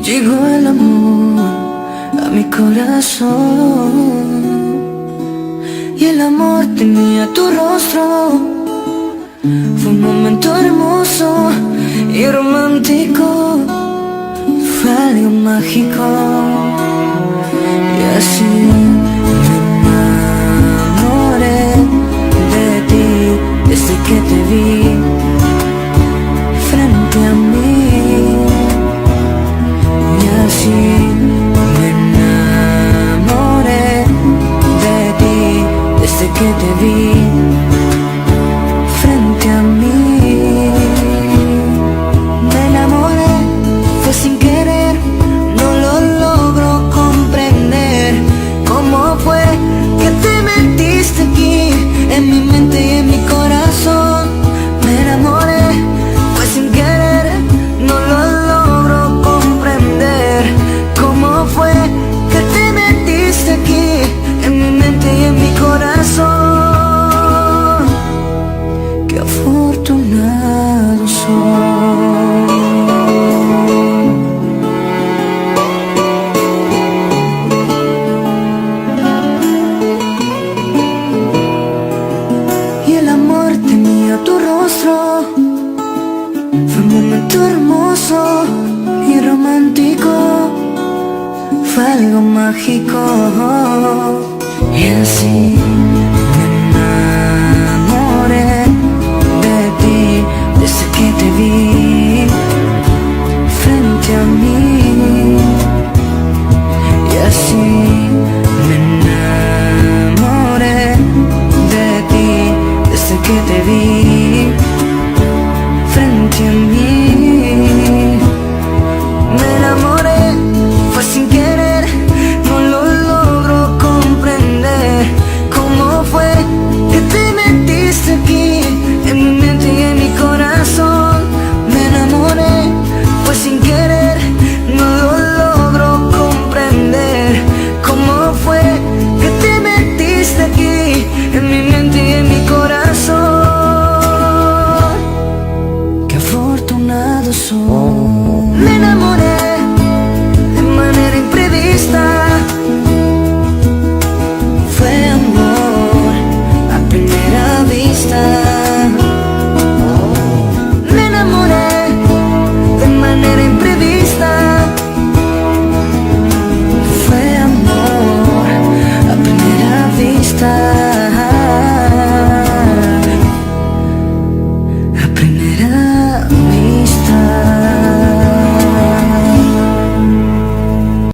Llegó el amor a mi corazón y el amor tenía tu rostro. Fue un momento hermoso y romántico, fue algo mágico. Y así me enamoré de ti desde que te vi frente a mí. Y así me enamoré de ti desde que te vi frente a mí. Me enamoré, fue sin querer, no lo logro comprender. ¿Cómo fue que te metiste aquí en mi mente y en mi corazón? Me enamoré, fue sin querer, no lo logro comprender. ¿Cómo fue que te metiste aquí en mi mente y en mi corazón? Qué afortunado soy. Y el amor tenía tu rostro, fue un momento hermoso y romántico, fue algo mágico. Y así me enamoré de ti desde que te vi